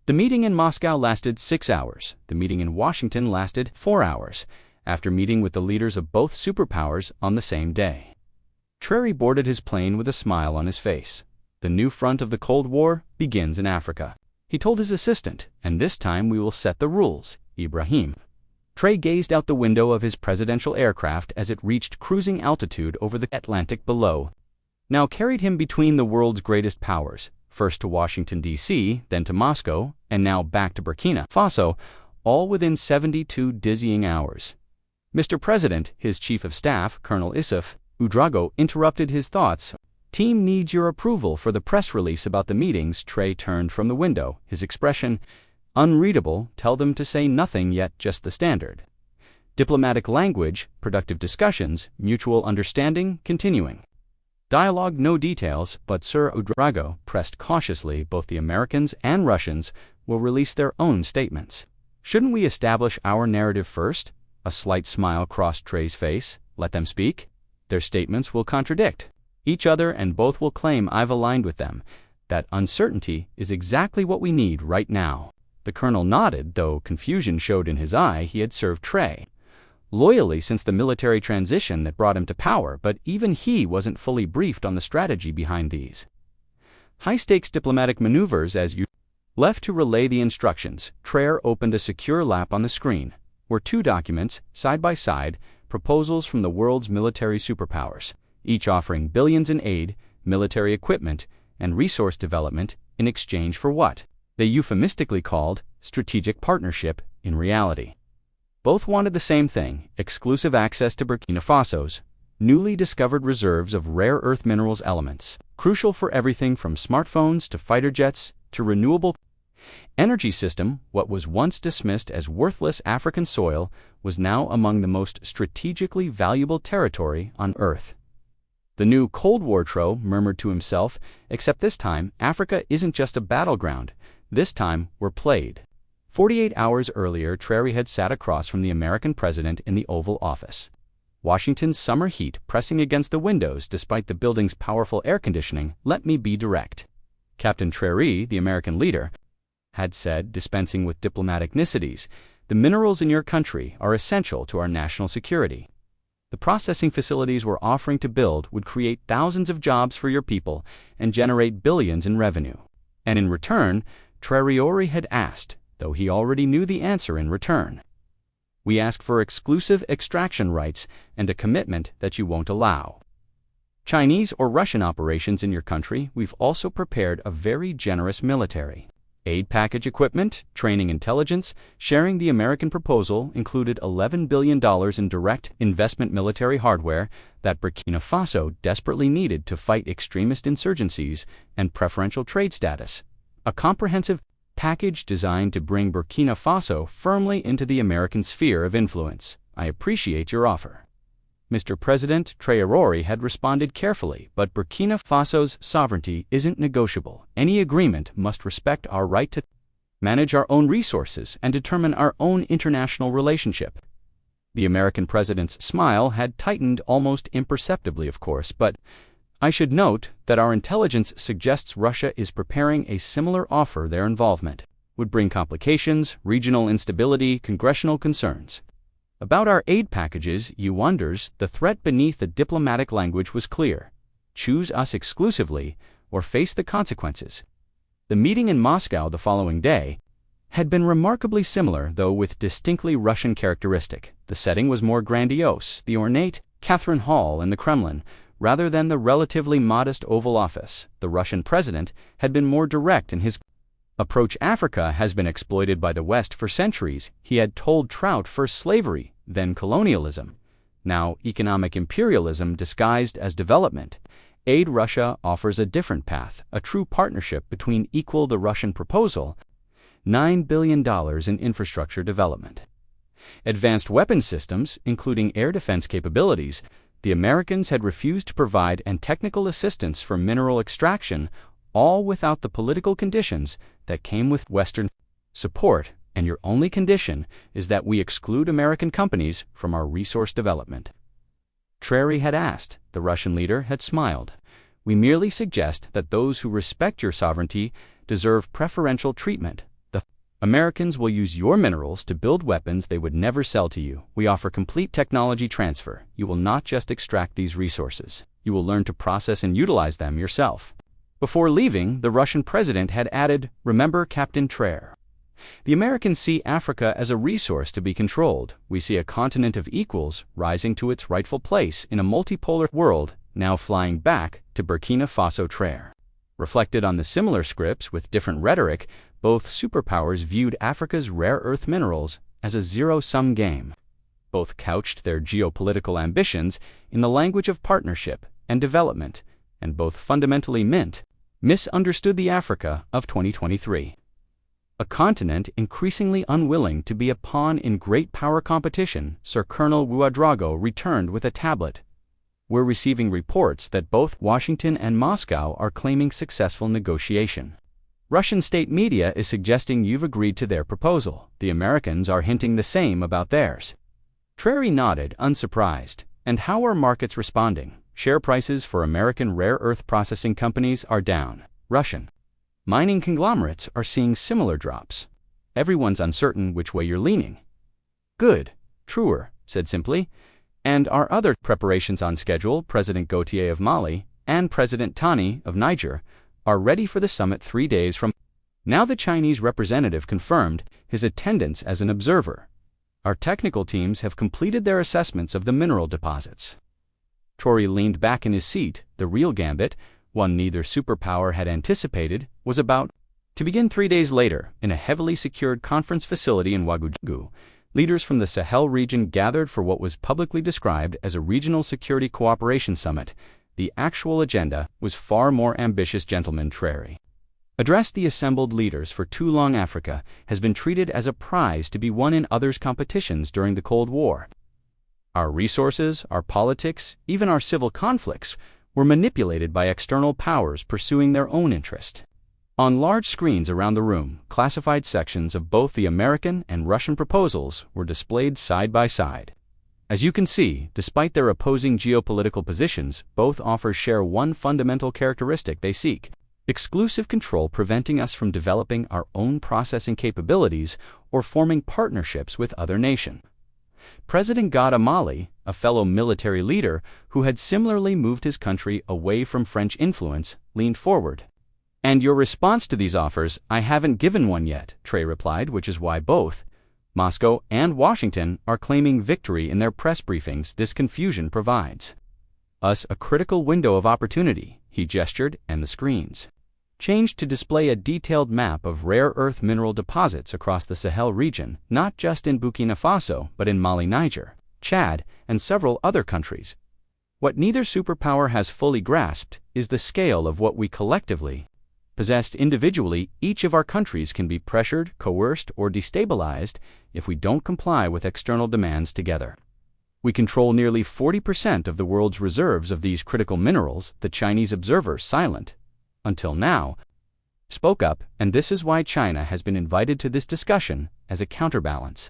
The meeting in Moscow lasted 6 hours. The meeting in Washington lasted 4 hours, after meeting with the leaders of both superpowers on the same day. Traoré boarded his plane with a smile on his face. The new front of the Cold War begins in Africa. He told his assistant, and this time we will set the rules, Ibrahim. Traoré gazed out the window of his presidential aircraft as it reached cruising altitude over the Atlantic below. Now carried him between the world's greatest powers, first to Washington, D.C., then to Moscow, and now back to Burkina Faso, all within 72 dizzying hours. Mr. President, his chief of staff, Colonel Issouf Ouedraogo, interrupted his thoughts. Team needs your approval for the press release about the meetings. Traoré turned from the window, his expression unreadable. Tell them to say nothing yet, just the standard. Diplomatic language, productive discussions, mutual understanding, continuing. Dialogue, no details, but Sir Ouedraogo pressed cautiously. Both the Americans and Russians will release their own statements. Shouldn't we establish our narrative first? A slight smile crossed Traoré's face. Let them speak. Their statements will contradict each other and both will claim I've aligned with them. That uncertainty is exactly what we need right now. The colonel nodded, though confusion showed in his eye. He had served Traoré loyally since the military transition that brought him to power, but even he wasn't fully briefed on the strategy behind these high-stakes diplomatic maneuvers. As you left to relay the instructions, Traoré opened a secure lap on the screen. Were 2 documents, side by side, proposals from the world's military superpowers, each offering billions in aid, military equipment, and resource development in exchange for what they euphemistically called strategic partnership. In reality, both wanted the same thing: exclusive access to Burkina Faso's newly discovered reserves of rare earth minerals elements, crucial for everything from smartphones to fighter jets to renewable energy system. What was once dismissed as worthless African soil was now among the most strategically valuable territory on Earth. The new Cold War Traoré murmured to himself, except this time, Africa isn't just a battleground. This time, we're played. 48 hours earlier, Traoré had sat across from the American president in the Oval Office. Washington's summer heat pressing against the windows despite the building's powerful air conditioning. Let me be direct. Captain Traoré, the American leader, had said, dispensing with diplomatic niceties, the minerals in your country are essential to our national security. The processing facilities we're offering to build would create thousands of jobs for your people and generate billions in revenue. And in return, Traoré had asked, though he already knew the answer in return. We ask for exclusive extraction rights and a commitment that you won't allow Chinese or Russian operations in your country. We've also prepared a very generous military aid package: equipment, training, intelligence sharing. The American proposal included $11 billion in direct investment military hardware that Burkina Faso desperately needed to fight extremist insurgencies, and preferential trade status, a comprehensive package designed to bring Burkina Faso firmly into the American sphere of influence. I appreciate your offer, Mr. President. Traoré had responded carefully, but Burkina Faso's sovereignty isn't negotiable. Any agreement must respect our right to manage our own resources and determine our own international relationship. The American president's smile had tightened almost imperceptibly, of course, but I should note that our intelligence suggests Russia is preparing a similar offer. Their involvement would bring complications, regional instability, congressional concerns. About our aid packages, you wonders, the threat beneath the diplomatic language was clear. Choose us exclusively or face the consequences. The meeting in Moscow the following day had been remarkably similar, though with distinctly Russian characteristic. The setting was more grandiose, the ornate Catherine Hall in the Kremlin, rather than the relatively modest Oval Office. The Russian president had been more direct in his approach. Africa has been exploited by the West for centuries, he had told Traoré. First slavery, then colonialism, now economic imperialism disguised as development aid. Russia offers a different path, a true partnership between equal. The Russian proposal, $9 billion in infrastructure development, advanced weapons systems, including air defense capabilities. The Americans had refused to provide, and technical assistance for mineral extraction, all without the political conditions that came with Western support. And your only condition is that we exclude American companies from our resource development. Traoré had asked. The Russian leader had smiled. We merely suggest that those who respect your sovereignty deserve preferential treatment. The Americans will use your minerals to build weapons they would never sell to you. We offer complete technology transfer. You will not just extract these resources. You will learn to process and utilize them yourself. Before leaving, the Russian president had added, "Remember Captain Traoré. The Americans see Africa as a resource to be controlled. We see a continent of equals rising to its rightful place in a multipolar world, now flying back to Burkina Faso Traoré." Reflected on the similar scripts with different rhetoric, both superpowers viewed Africa's rare earth minerals as a zero-sum game. Both couched their geopolitical ambitions in the language of partnership and development, and both fundamentally misunderstood the Africa of 2023. A continent increasingly unwilling to be a pawn in great power competition, Sir Colonel Ouedraogo returned with a tablet. "We're receiving reports that both Washington and Moscow are claiming successful negotiation. Russian state media is suggesting you've agreed to their proposal. The Americans are hinting the same about theirs." Traoré nodded, unsurprised. "And how are markets responding?" "Share prices for American rare earth processing companies are down. Russian mining conglomerates are seeing similar drops. Everyone's uncertain which way you're leaning." "Good," Traoré said simply. "And are other preparations on schedule?" President Gautier of Mali and President Tani of Niger are ready for the summit 3 days from now. The Chinese representative confirmed his attendance as an observer. "Our technical teams have completed their assessments of the mineral deposits." Traoré leaned back in his seat. The real gambit, one neither superpower had anticipated, was about to begin 3 days later in a heavily secured conference facility in Ouagadougou. Leaders from the Sahel region gathered for what was publicly described as a regional security cooperation summit. The actual agenda was far more ambitious. Gentleman Traoré addressed the assembled leaders. "For too long Africa has been treated as a prize to be won in others' competitions during the Cold War. Our resources, our politics, even our civil conflicts were manipulated by external powers pursuing their own interest." On large screens around the room, classified sections of both the American and Russian proposals were displayed side by side. As you can see, despite their opposing geopolitical positions, both offers share one fundamental characteristic they seek: exclusive control, preventing us from developing our own processing capabilities or forming partnerships with other nations. President Gada Mali, a fellow military leader who had similarly moved his country away from French influence, leaned forward. "And your response to these offers?" "I haven't given one yet," Traoré replied, "which is why both Moscow and Washington are claiming victory in their press briefings. This confusion provides us a critical window of opportunity." He gestured, and the screens changed to display a detailed map of rare earth mineral deposits across the Sahel region, not just in Burkina Faso, but in Mali, Niger, Chad, and several other countries. What neither superpower has fully grasped is the scale of what we collectively possessed. Individually, each of our countries can be pressured, coerced, or destabilized if we don't comply with external demands. Together, we control nearly 40% of the world's reserves of these critical minerals. The Chinese observer, silent until now, spoke up, and this is why China has been invited to this discussion as a counterbalance.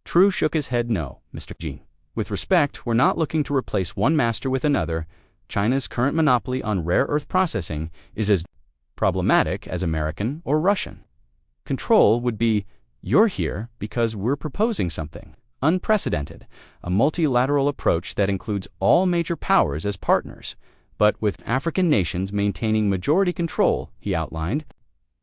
Traoré shook his head. "No, Mr. Jin. With respect, we're not looking to replace one master with another. China's current monopoly on rare earth processing is as problematic as American or Russian control would be. You're here because we're proposing something unprecedented, a multilateral approach that includes all major powers as partners, but with African nations maintaining majority control," he outlined.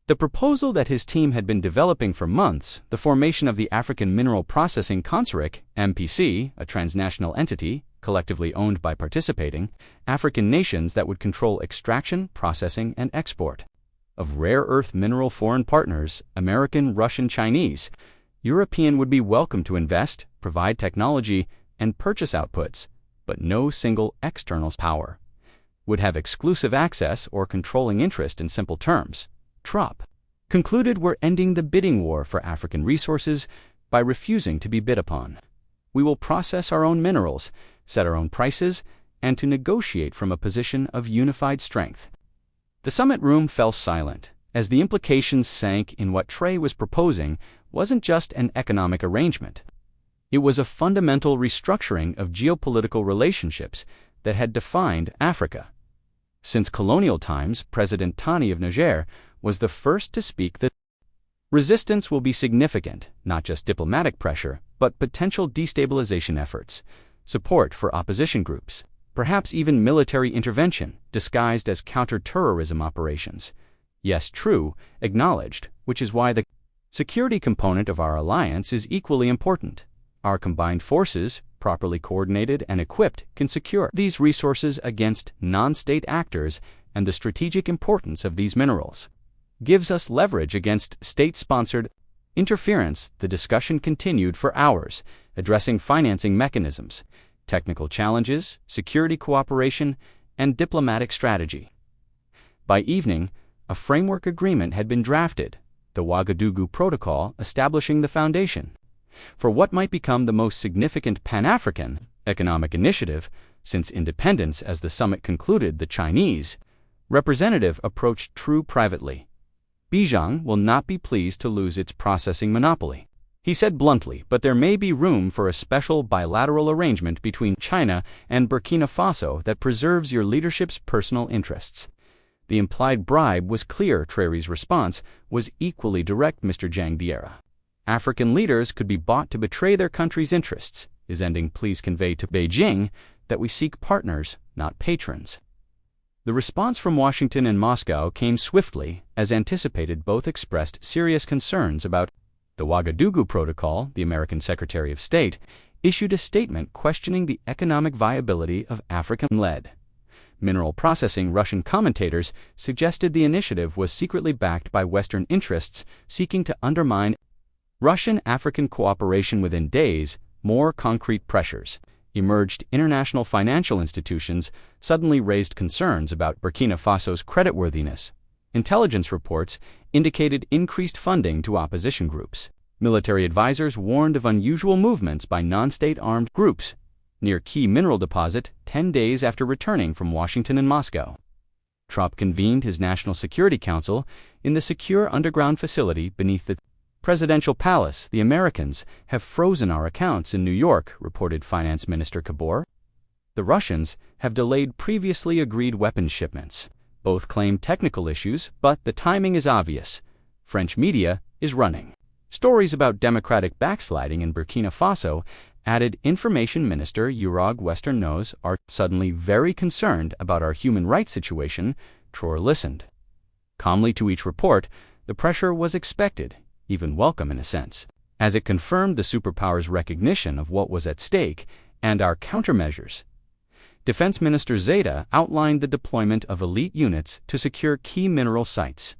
The proposal that his team had been developing for months, the formation of the African Mineral Processing Consortium, MPC, a transnational entity, collectively owned by participating African nations that would control extraction, processing, and export of rare earth mineral. Foreign partners, American, Russian, Chinese, European, would be welcome to invest, provide technology, and purchase outputs, but no single external power would have exclusive access or controlling interest. In simple terms, Traoré concluded, we're ending the bidding war for African resources by refusing to be bid upon. We will process our own minerals, set our own prices, and to negotiate from a position of unified strength. The summit room fell silent, as the implications sank in what Traoré was proposing wasn't just an economic arrangement. It was a fundamental restructuring of geopolitical relationships that had defined Africa. Since colonial times, President Tani of Niger was the first to speak the Resistance will be significant, not just diplomatic pressure, but potential destabilization efforts, support for opposition groups, perhaps even military intervention disguised as counter-terrorism operations. Yes, true, acknowledged, which is why the security component of our alliance is equally important. Our combined forces, properly coordinated and equipped, can secure these resources against non-state actors, and the strategic importance of these minerals gives us leverage against state-sponsored interference. The discussion continued for hours, addressing financing mechanisms, technical challenges, security cooperation, and diplomatic strategy. By evening, a framework agreement had been drafted, the Ouagadougou Protocol establishing the foundation for what might become the most significant Pan-African economic initiative since independence. As the summit concluded, the Chinese representative approached True privately. Beijing will not be pleased to lose its processing monopoly, he said bluntly, but there may be room for a special bilateral arrangement between China and Burkina Faso that preserves your leadership's personal interests. The implied bribe was clear. Traoré's response was equally direct. Mr. Zhang, the era African leaders could be bought to betray their country's interests is ending. Please convey to Beijing that we seek partners, not patrons. The response from Washington and Moscow came swiftly. As anticipated, both expressed serious concerns about the Ouagadougou Protocol. The American Secretary of State issued a statement questioning the economic viability of African-led mineral processing. Russian commentators suggested the initiative was secretly backed by Western interests seeking to undermine Russian-African cooperation. Within days, more concrete pressures emerged. International financial institutions suddenly raised concerns about Burkina Faso's creditworthiness. Intelligence reports indicated increased funding to opposition groups. Military advisors warned of unusual movements by non-state armed groups near key mineral deposit 10 days after returning from Washington and Moscow. Trump convened his National Security Council in the secure underground facility beneath the presidential palace. The Americans have frozen our accounts in New York, reported Finance Minister Kabor. The Russians have delayed previously agreed weapons shipments. Both claim technical issues, but the timing is obvious. French media is running stories about democratic backsliding in Burkina Faso. Added Information Minister Urog Western knows are suddenly very concerned about our human rights situation. Traoré listened calmly to each report. The pressure was expected, even welcome in a sense, as it confirmed the superpowers' recognition of what was at stake and our countermeasures. Defense Minister Zeta outlined the deployment of elite units to secure key mineral sites.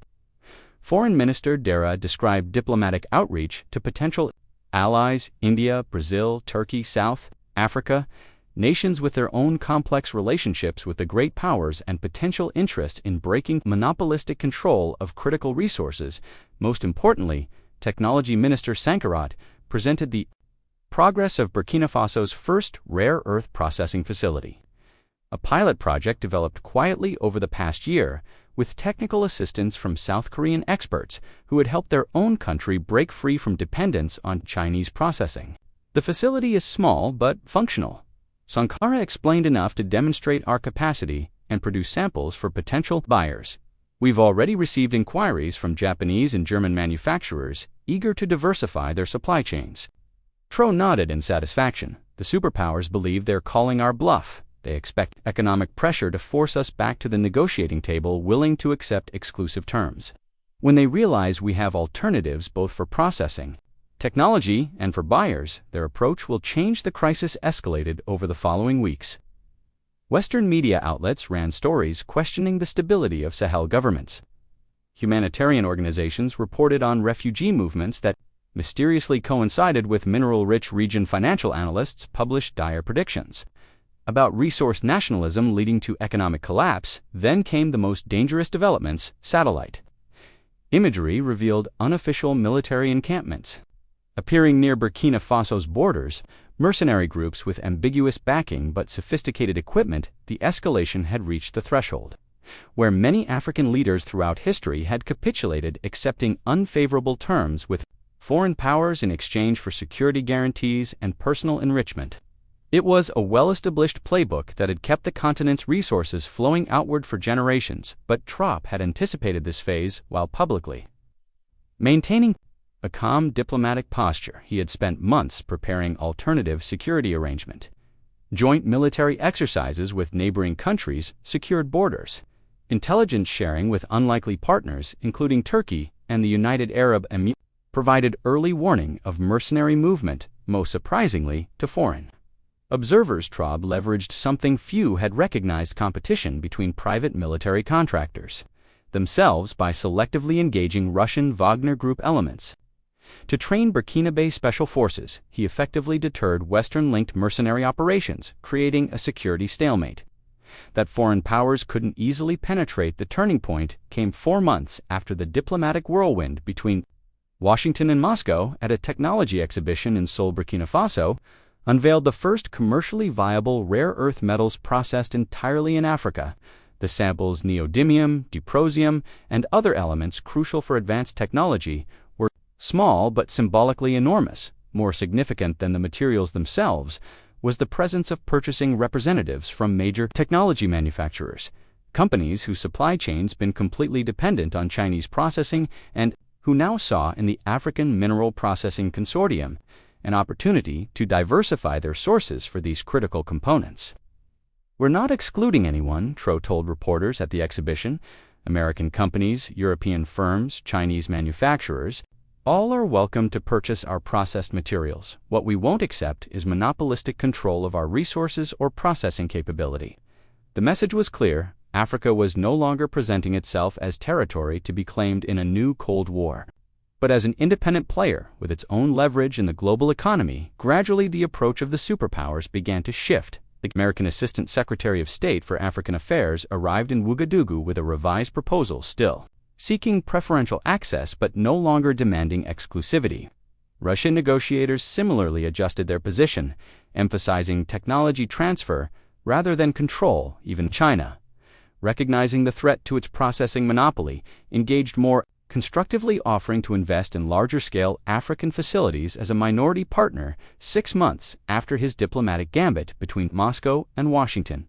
Foreign Minister Dera described diplomatic outreach to potential allies: India, Brazil, Turkey, South Africa, nations with their own complex relationships with the great powers and potential interest in breaking monopolistic control of critical resources. Most importantly, Technology Minister Sankarat presented the progress of Burkina Faso's first rare earth processing facility, a pilot project developed quietly over the past year with technical assistance from South Korean experts who had helped their own country break free from dependence on Chinese processing. The facility is small but functional. Sankara explained enough to demonstrate our capacity and produce samples for potential buyers. We've already received inquiries from Japanese and German manufacturers eager to diversify their supply chains. Traoré nodded in satisfaction. The superpowers believe they're calling our bluff. They expect economic pressure to force us back to the negotiating table, willing to accept exclusive terms. When they realize we have alternatives both for processing, technology, and for buyers, their approach will change. The crisis escalated over the following weeks. Western media outlets ran stories questioning the stability of Sahel governments. Humanitarian organizations reported on refugee movements that mysteriously coincided with mineral-rich region. Financial analysts published dire predictions about resource nationalism leading to economic collapse. Then came the most dangerous developments. Satellite imagery revealed unofficial military encampments appearing near Burkina Faso's borders, mercenary groups with ambiguous backing but sophisticated equipment. The escalation had reached the threshold where many African leaders throughout history had capitulated, accepting unfavorable terms with foreign powers in exchange for security guarantees and personal enrichment. It was a well-established playbook that had kept the continent's resources flowing outward for generations, but Traoré had anticipated this phase while publicly Maintaining a calm diplomatic posture, he had spent months preparing alternative security arrangement. Joint military exercises with neighboring countries secured borders. Intelligence sharing with unlikely partners, including Turkey and the United Arab Emirates, provided early warning of mercenary movement, most surprisingly, to foreign observers. Traoré leveraged something few had recognized: competition between private military contractors themselves by selectively engaging Russian Wagner Group elements. To train Burkina Faso special forces, he effectively deterred Western-linked mercenary operations, creating a security stalemate. That foreign powers couldn't easily penetrate the turning point came 4 months after the diplomatic whirlwind between Washington and Moscow at a technology exhibition in Seoul, Burkina Faso, unveiled the first commercially viable rare earth metals processed entirely in Africa. The samples, neodymium, dysprosium, and other elements crucial for advanced technology, were small but symbolically enormous. More significant than the materials themselves was the presence of purchasing representatives from major technology manufacturers, companies whose supply chains been completely dependent on Chinese processing and who now saw in the African Mineral Processing Consortium an opportunity to diversify their sources for these critical components. "We're not excluding anyone," Traoré told reporters at the exhibition. "American companies, European firms, Chinese manufacturers, all are welcome to purchase our processed materials. What we won't accept is monopolistic control of our resources or processing capability." The message was clear: Africa was no longer presenting itself as territory to be claimed in a new Cold War, but as an independent player with its own leverage in the global economy. Gradually, the approach of the superpowers began to shift. The American Assistant Secretary of State for African Affairs arrived in Ouagadougou with a revised proposal, still seeking preferential access but no longer demanding exclusivity. Russian negotiators similarly adjusted their position, emphasizing technology transfer rather than control. Even China, recognizing the threat to its processing monopoly, engaged more constructively, offering to invest in larger-scale African facilities as a minority partner 6 months after his diplomatic gambit between Moscow and Washington.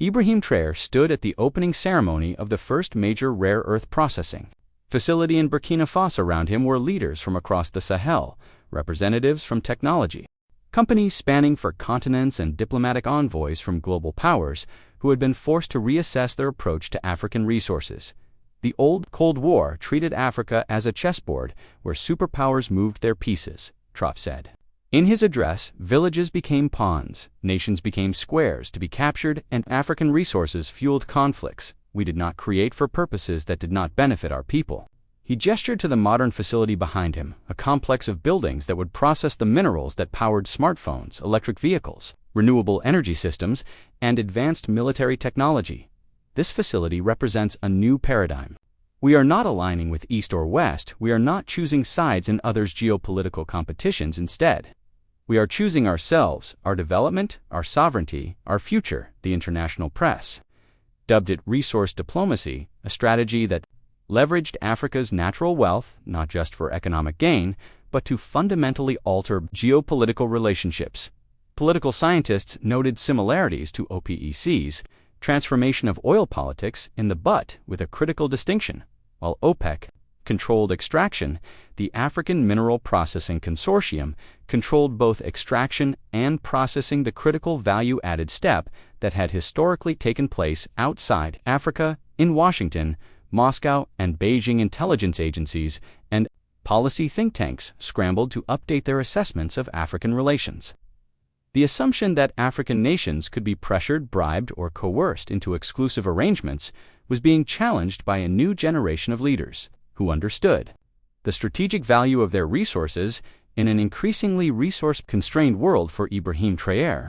Ibrahim Traoré stood at the opening ceremony of the first major rare earth processing facility in Burkina Faso. Around him were leaders from across the Sahel, representatives from technology companies spanning 4 continents, and diplomatic envoys from global powers who had been forced to reassess their approach to African resources. The old Cold War treated Africa as a chessboard where superpowers moved their pieces, Traoré said. In his address, villages became pawns, nations became squares to be captured, and African resources fueled conflicts we did not create for purposes that did not benefit our people. He gestured to the modern facility behind him, a complex of buildings that would process the minerals that powered smartphones, electric vehicles, renewable energy systems, and advanced military technology. This facility represents a new paradigm. We are not aligning with East or West. We are not choosing sides in others' geopolitical competitions. Instead, we are choosing ourselves, our development, our sovereignty, our future. The international press dubbed it resource diplomacy, a strategy that leveraged Africa's natural wealth, not just for economic gain, but to fundamentally alter geopolitical relationships. Political scientists noted similarities to OPEC's transformation of oil politics in the but with a critical distinction. While OPEC controlled extraction, the African Mineral Processing Consortium controlled both extraction and processing, the critical value-added step that had historically taken place outside Africa. In Washington, Moscow, and Beijing, intelligence agencies and policy think tanks scrambled to update their assessments of African relations. The assumption that African nations could be pressured, bribed, or coerced into exclusive arrangements was being challenged by a new generation of leaders who understood the strategic value of their resources in an increasingly resource-constrained world. For Ibrahim Traoré,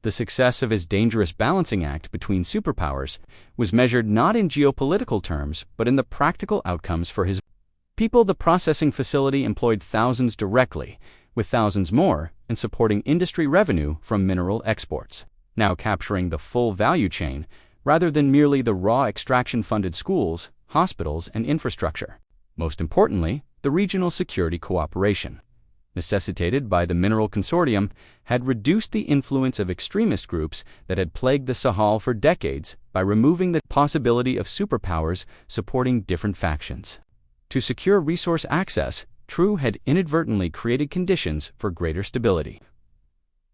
the success of his dangerous balancing act between superpowers was measured not in geopolitical terms but in the practical outcomes for his people. The processing facility employed thousands directly, with thousands more in supporting industry revenue from mineral exports, now capturing the full value chain rather than merely the raw extraction-funded schools, hospitals, and infrastructure. Most importantly, the regional security cooperation necessitated by the Mineral Consortium had reduced the influence of extremist groups that had plagued the Sahel for decades by removing the possibility of superpowers supporting different factions. To secure resource access, Traoré had inadvertently created conditions for greater stability.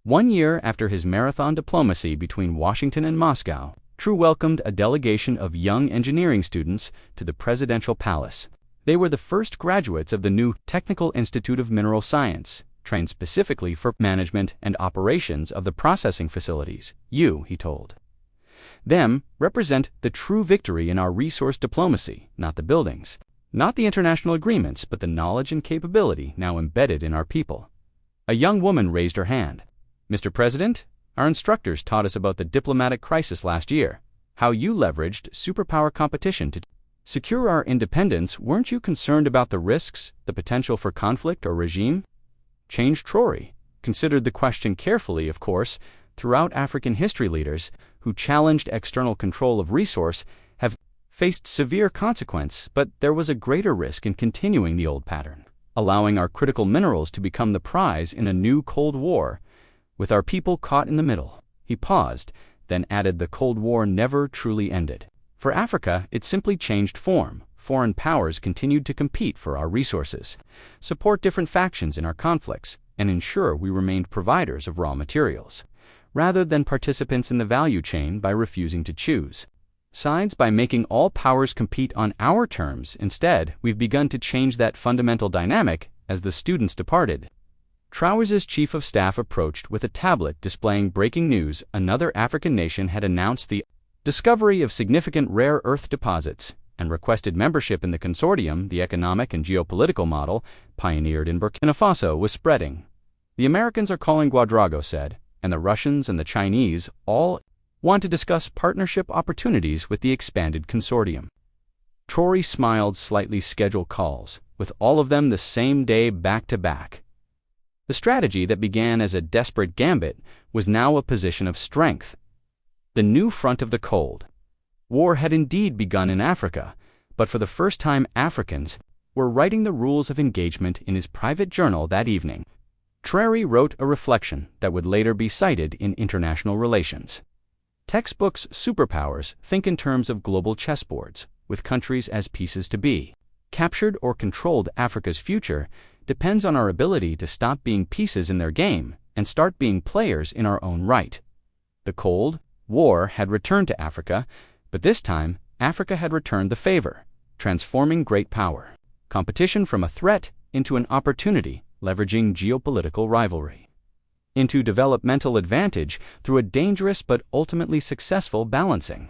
1 year after his marathon diplomacy between Washington and Moscow, Traoré welcomed a delegation of young engineering students to the presidential palace. They were the first graduates of the new Technical Institute of Mineral Science, trained specifically for management and operations of the processing facilities. You, he told them, represent the true victory in our resource diplomacy, not the buildings, not the international agreements, but the knowledge and capability now embedded in our people. A young woman raised her hand. Mr. President, our instructors taught us about the diplomatic crisis last year, how you leveraged superpower competition to secure our independence. Weren't you concerned about the risks, the potential for conflict or regime change? Traoré considered the question carefully. Of course, throughout African history, leaders who challenged external control of resource have faced severe consequence, but there was a greater risk in continuing the old pattern, allowing our critical minerals to become the prize in a new Cold War, with our people caught in the middle. He paused, then added, the Cold War never truly ended. For Africa, it simply changed form. Foreign powers continued to compete for our resources, support different factions in our conflicts, and ensure we remained providers of raw materials, rather than participants in the value chain by refusing to choose sides by making all powers compete on our terms. Instead, we've begun to change that fundamental dynamic. As the students departed, Traoré's chief of staff approached with a tablet displaying breaking news. Another African nation had announced the discovery of significant rare earth deposits and requested membership in the consortium. The economic and geopolitical model, pioneered in Burkina Faso, was spreading. The Americans are calling, Ouedraogo said, and the Russians and the Chinese all want to discuss partnership opportunities with the expanded consortium. Traoré smiled slightly. Schedule calls, with all of them the same day, back to back. The strategy that began as a desperate gambit was now a position of strength. The new front of the Cold War had indeed begun in Africa, but for the first time Africans were writing the rules of engagement. In his private journal that evening, Traoré wrote a reflection that would later be cited in international relations textbooks. Superpowers think in terms of global chessboards, with countries as pieces to be captured or controlled. Africa's future depends on our ability to stop being pieces in their game and start being players in our own right. The Cold War had returned to Africa, but this time Africa had returned the favor, transforming great power competition from a threat into an opportunity, leveraging geopolitical rivalry into developmental advantage through a dangerous but ultimately successful balancing.